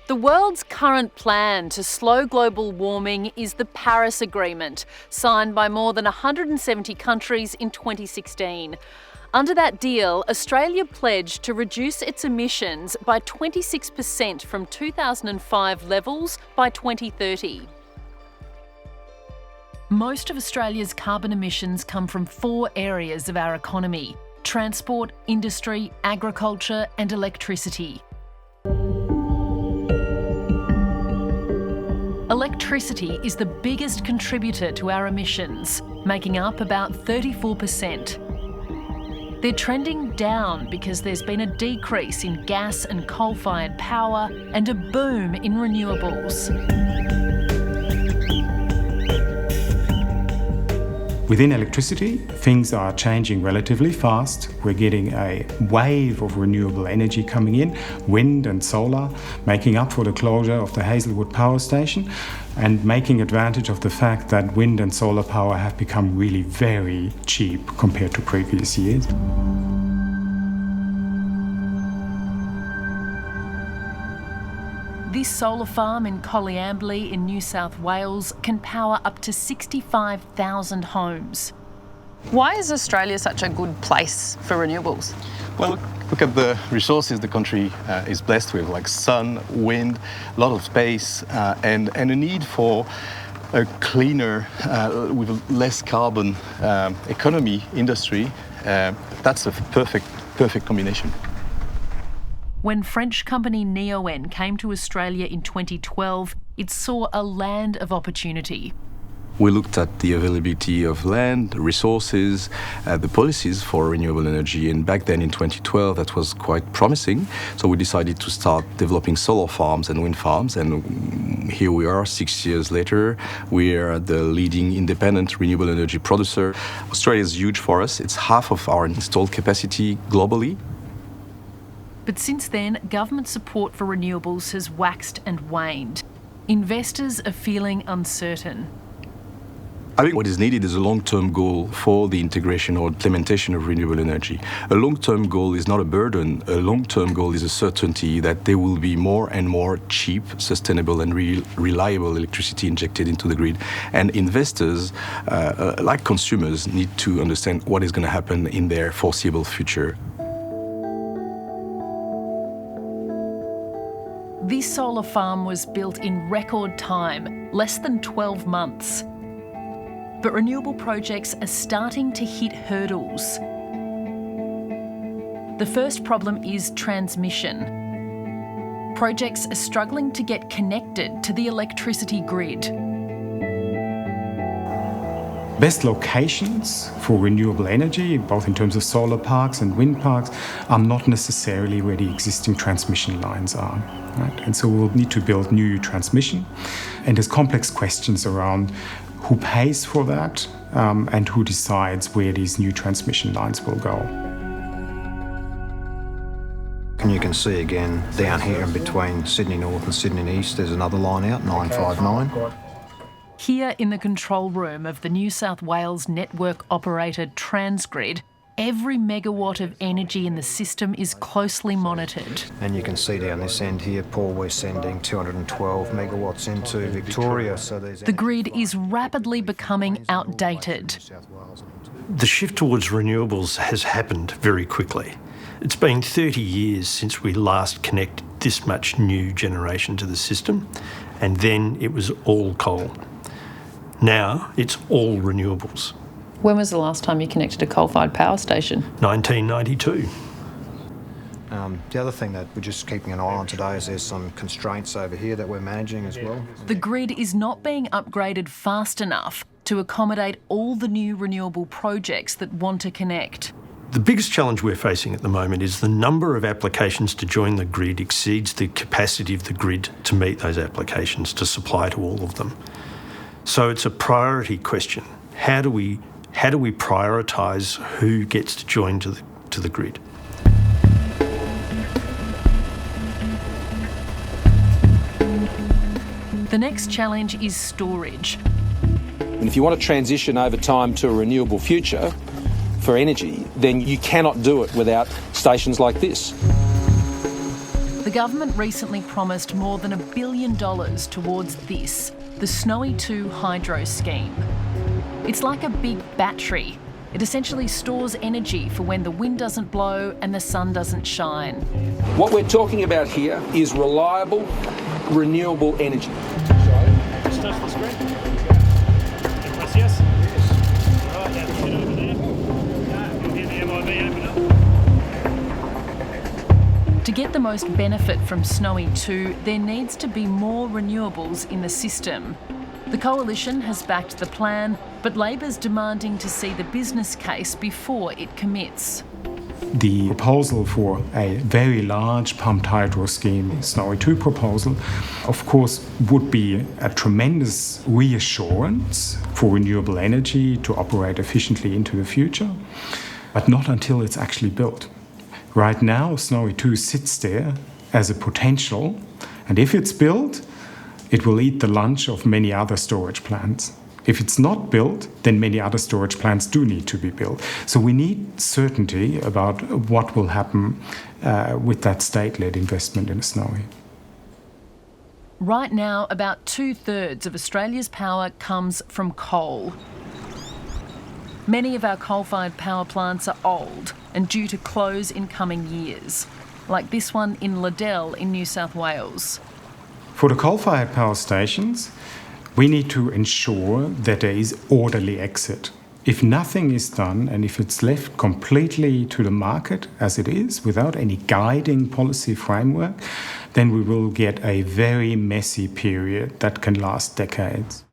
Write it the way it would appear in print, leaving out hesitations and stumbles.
The world's current plan to slow global warming is the Paris Agreement, signed by more than 170 countries in 2016. Under that deal, Australia pledged to reduce its emissions by 26% from 2005 levels by 2030. Most of Australia's carbon emissions come from 4 areas of our economy: transport, industry, agriculture and electricity. Electricity is the biggest contributor to our emissions, making up about 34%. They're trending down because there's been a decrease in gas and coal-fired power and a boom in renewables. Within electricity, things are changing relatively fast. We're getting a wave of renewable energy coming in, wind and solar, making up for the closure of the Hazelwood power station and making advantage of the fact that wind and solar power have become really very cheap compared to previous years. This solar farm in Coleambally in New South Wales can power up to 65,000 homes. Why is Australia such a good place for renewables? Well, look at the resources the country is blessed with, like sun, wind, a lot of space, and a need for a cleaner, with a less carbon economy, industry. That's a perfect combination. When French company Neoen came to Australia in 2012, it saw a land of opportunity. We looked at the availability of land, resources, the policies for renewable energy, and back then in 2012 that was quite promising. So we decided to start developing solar farms and wind farms, and here we are 6 years later. We are the leading independent renewable energy producer. Australia is huge for us. It's half of our installed capacity globally. But since then, government support for renewables has waxed and waned. Investors are feeling uncertain. I think what is needed is a long-term goal for the integration or implementation of renewable energy. A long-term goal is not a burden. A long-term goal is a certainty that there will be more and more cheap, sustainable and reliable electricity injected into the grid. And investors, like consumers, need to understand what is going to happen in their foreseeable future. This solar farm was built in record time, less than 12 months. But renewable projects are starting to hit hurdles. The first problem is transmission. Projects are struggling to get connected to the electricity grid. Best locations for renewable energy, both in terms of solar parks and wind parks, are not necessarily where the existing transmission lines are. Right? And so we'll need to build new transmission. And there's complex questions around who pays for that and who decides where these new transmission lines will go. And you can see again down here in between Sydney North and Sydney East, there's another line out, 959. Here in the control room of the New South Wales network-operated Transgrid, every megawatt of energy in the system is closely monitored. And you can see down this end here, Paul, we're sending 212 megawatts into Victoria. So the grid is rapidly becoming outdated. The shift towards renewables has happened very quickly. It's been 30 years since we last connected this much new generation to the system, and then it was all coal. Now it's all renewables. When was the last time you connected a coal-fired power station? 1992. The other thing that we're just keeping an eye on today is there's some constraints over here that we're managing as well. The grid is not being upgraded fast enough to accommodate all the new renewable projects that want to connect. The biggest challenge we're facing at the moment is the number of applications to join the grid exceeds the capacity of the grid to meet those applications, to supply to all of them. So it's a priority question. How do we prioritise who gets to join to the grid? The next challenge is storage. And if you want to transition over time to a renewable future for energy, then you cannot do it without stations like this. The government recently promised more than $1 billion towards this, the Snowy 2 hydro scheme. It's like a big battery. It essentially stores energy for when the wind doesn't blow and the sun doesn't shine. What we're talking about here is reliable, renewable energy. Just touch the screen. And press yes. Right, now push it over there. You'll hear the MIB open up. To get the most benefit from Snowy 2, there needs to be more renewables in the system. The Coalition has backed the plan, but Labor's demanding to see the business case before it commits. The proposal for a very large pumped hydro scheme, Snowy 2 proposal, of course would be a tremendous reassurance for renewable energy to operate efficiently into the future, but not until it's actually built. Right now, Snowy 2 sits there as a potential, and if it's built, it will eat the lunch of many other storage plants. If it's not built, then many other storage plants do need to be built. So we need certainty about what will happen with that state-led investment in Snowy. Right now, about 2/3 of Australia's power comes from coal. Many of our coal-fired power plants are old and due to close in coming years, like this one in Liddell in New South Wales. For the coal-fired power stations, we need to ensure that there is orderly exit. If nothing is done and if it's left completely to the market as it is, without any guiding policy framework, then we will get a very messy period that can last decades.